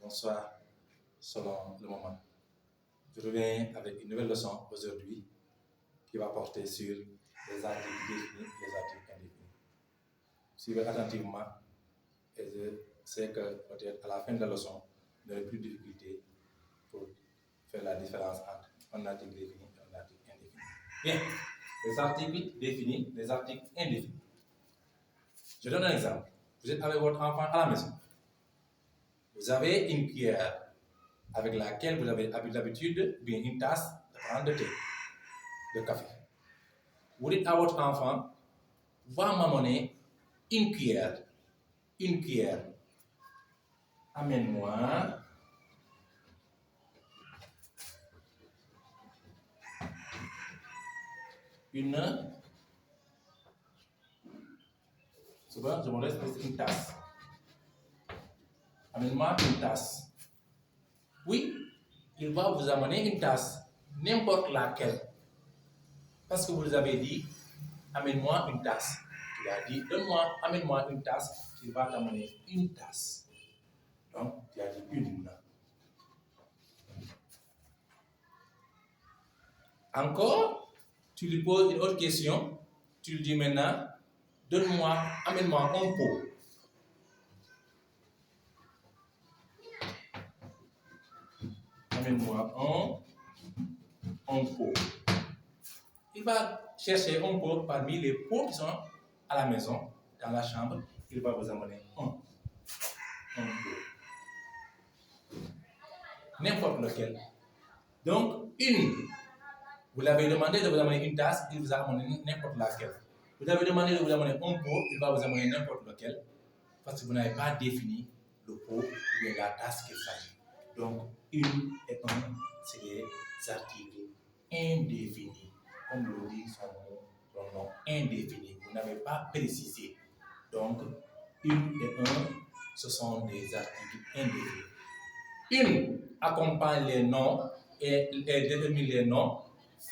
Bonsoir, selon le moment. Je reviens avec une nouvelle leçon aujourd'hui qui va porter sur les articles définis et les articles indéfinis. Suivez attentivement et je sais que peut-être à la fin de la leçon, vous n'aurez plus de difficulté pour faire la différence entre un article défini et un article indéfini. Bien, les articles définis, les articles indéfinis. Je donne un exemple. Vous êtes avec votre enfant à la maison. Vous avez une cuillère avec laquelle vous avez l'habitude, bien une tasse de prendre de thé, de café. Vous dites à votre enfant, va m'amener une cuillère. Une cuillère. Amène-moi une. Souvent, je me laisse une tasse. Amène-moi une tasse. Oui, il va vous amener une tasse, n'importe laquelle. Parce que vous avez dit, amène-moi une tasse. Il a dit, amène-moi une tasse. Il va t'amener une tasse. Donc, tu as dit une. Encore, tu lui poses une autre question. Tu lui dis maintenant, amène-moi un pot. Amène-moi un pot. Il va chercher un pot parmi les pots qui sont à la maison, dans la chambre. Il va vous amener un pot. N'importe lequel. Donc, une. Vous l'avez demandé de vous amener une tasse, il vous a amené n'importe laquelle. Vous avez demandé de vous amener un pot, il va vous amener n'importe lequel. Parce que vous n'avez pas défini le pot ou bien la tasse qu'il s'agit. Donc, une et un, c'est des articles indéfinis. Comme le dit son nom, indéfini. Vous n'avez pas précisé. Donc, une et un, ce sont des articles indéfinis. Une accompagne les noms et détermine les noms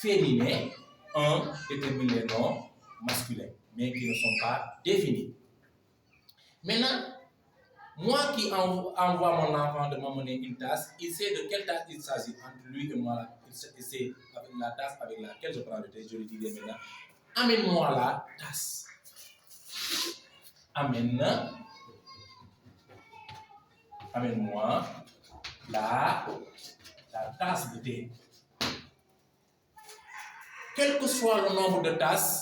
féminins. Un détermine les noms masculins, mais qui ne sont pas définis. Maintenant, moi qui envoie mon enfant de m'amener une tasse, il sait de quelle tasse il s'agit entre lui et moi. Il sait avec la tasse avec laquelle je prends le thé. Je lui dis maintenant, amène-moi la tasse. Amène-moi la tasse de thé. Quel que soit le nombre de tasses,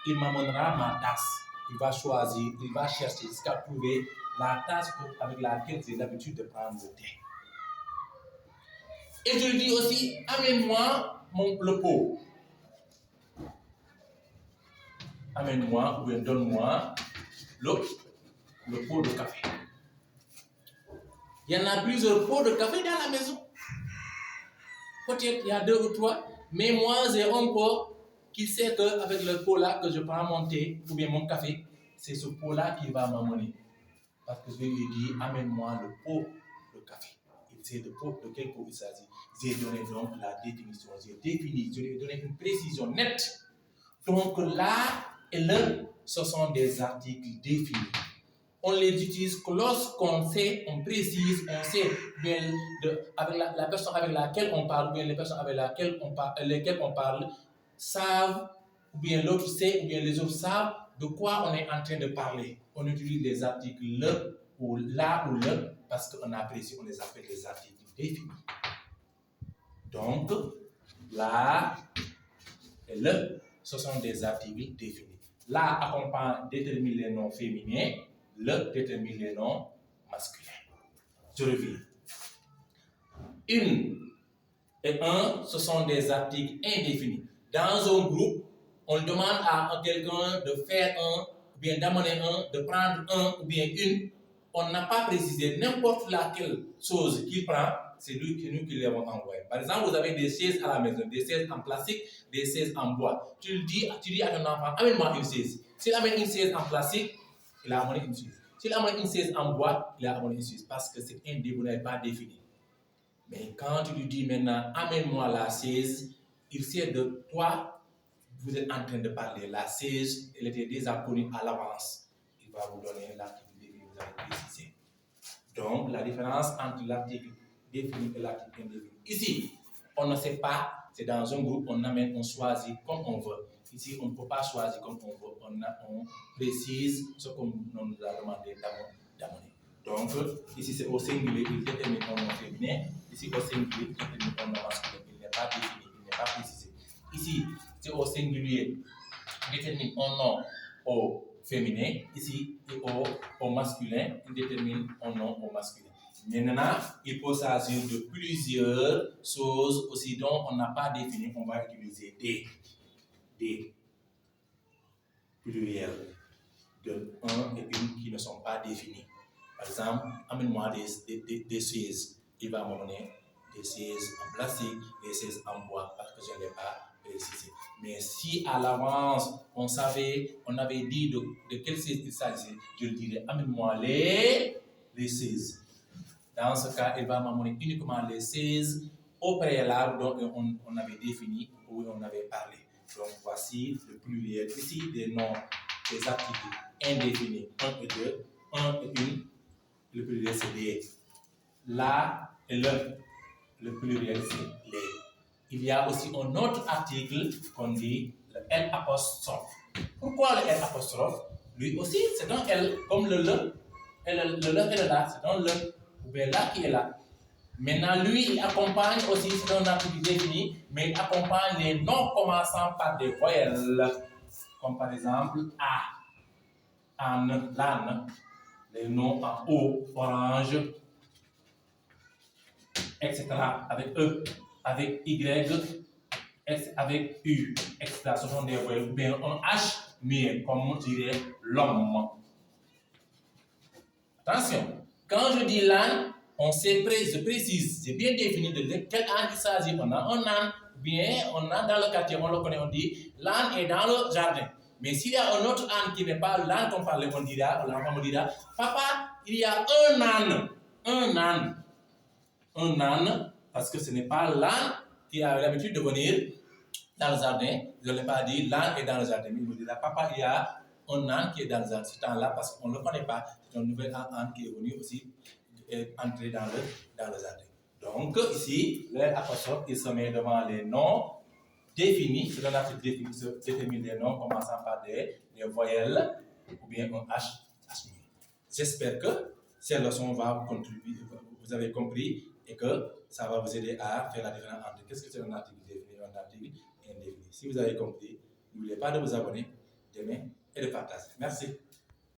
il m'amènera ma tasse. Il va choisir, il va chercher jusqu'à trouver la tasse avec laquelle j'ai l'habitude de prendre le thé. Et je lui dis aussi, amène-moi le pot. Amène-moi ou bien donne-moi le pot de café. Il y en a plusieurs pots de café dans la maison. Peut-être il y a 2 ou 3, mais moi j'ai un pot qui sait qu'avec le pot là que je prends mon thé ou bien mon café, c'est ce pot là qui va m'amener. Parce que je lui ai dit, amène-moi le pot de café. Il sait de quel pot il s'agit. J'ai donné donc la définition, j'ai défini, je lui ai donné une précision nette. Donc là et là, ce sont des articles définis. On les utilise que lorsqu'on sait, on précise, on sait bien avec la personne avec laquelle on parle, ou bien les personnes avec lesquelles on parle, savent, ou bien l'autre sait, ou bien les autres savent de quoi on est en train de parler. On utilise les articles le ou là ou le parce qu'on apprécie, on les appelle des articles définis. Donc, là et le, ce sont des articles définis. Là accompagne, détermine les noms féminins. Le détermine les noms masculins. Je reviens. Une et un, ce sont des articles indéfinis. Dans un groupe, on demande à quelqu'un de faire un, ou bien d'amener un, de prendre un, ou bien une. On n'a pas précisé n'importe laquelle chose qu'il prend, c'est nous qui l'avons envoyé. Par exemple, vous avez des chaises à la maison, des chaises en plastique, des chaises en bois. Tu dis à ton enfant, amène-moi une chaise. S'il amène une chaise en plastique, il a amené une chaise. S'il amène une chaise en bois, il a amené une chaise parce que c'est vous n'avez pas défini. Mais quand tu lui dis maintenant, amène-moi la chaise, il sait de toi, vous êtes en train de parler. La chaise, elle était déjà connue à l'avance. Il va vous donner l'activité que vous avez précisée. Donc, la différence entre l'article défini et l'article indéfini. Ici, on ne sait pas, c'est dans un groupe, on choisit comme on veut. Ici, on ne peut pas choisir comme on veut. On précise ce qu'on nous a demandé d'amener. Donc, ici, c'est au singulier, il détermine un nom féminin. Ici, au singulier, il détermine un nom masculin. Il n'est pas défini, il n'est pas précisé. Ici, c'est au singulier, il détermine un nom au féminin. Ici, au masculin, il détermine un nom au masculin. Maintenant, il peut s'agir de plusieurs choses aussi dont on n'a pas défini. On va utiliser des pluriels de un et une qui ne sont pas définis. Par exemple, amène-moi des chaises. Il va m'amener des chaises en plastique, des chaises en bois, parce que je ne l'ai pas précisé. Mais si à l'avance, on avait dit de quelles chaises il s'agissait, je le dirais, amène-moi les chaises. Dans ce cas, il va m'amener uniquement les 16 au préalable dont on avait défini ou on avait parlé. Donc, voici le pluriel ici des noms des articles indéfinis 1 et 2, 1 et 1. Le pluriel, c'est les. La et le pluriel, c'est les. Il y a aussi un autre article qu'on dit le L apostrophe. Pourquoi le L apostrophe? Lui aussi, c'est un L, comme le et le là, c'est un le. Ou bien là qui est là. Maintenant, lui, il accompagne aussi, c'est un article défini, mais il accompagne les noms commençant par des voyelles, comme par exemple A, Anne, l'âne, les noms en O, orange, etc. Avec E, avec Y, avec U, etc. Ce sont des voyelles, ou bien un H, mais comme on dirait l'homme. Attention, quand je dis l'âne, je précise, c'est bien défini de quel âne il s'agit. On a un âne, bien, on a dans le quartier, on le connaît, on dit l'âne est dans le jardin. Mais s'il y a un autre âne qui n'est pas l'âne qu'on parle, l'enfant me dira, papa, il y a un âne, parce que ce n'est pas l'âne qui a l'habitude de venir dans le jardin. Je ne l'ai pas dit, l'âne est dans le jardin. Mais il me dira, papa, il y a un âne qui est dans ce temps-là, parce qu'on ne le connaît pas. C'est un nouvel âne qui est venu aussi entrer dans le jardin. Donc, ici, l'apostrophe, il se met devant les noms définis. C'est un article défini qui détermine les noms commençant par des voyelles ou bien un H. J'espère que cette leçon va vous contribuer, vous avez compris, et que ça va vous aider à faire la différence entre qu'est-ce que c'est un article défini et un article indéfini. Si vous avez compris, n'oubliez pas de vous abonner, d'aimer et de partager. Merci.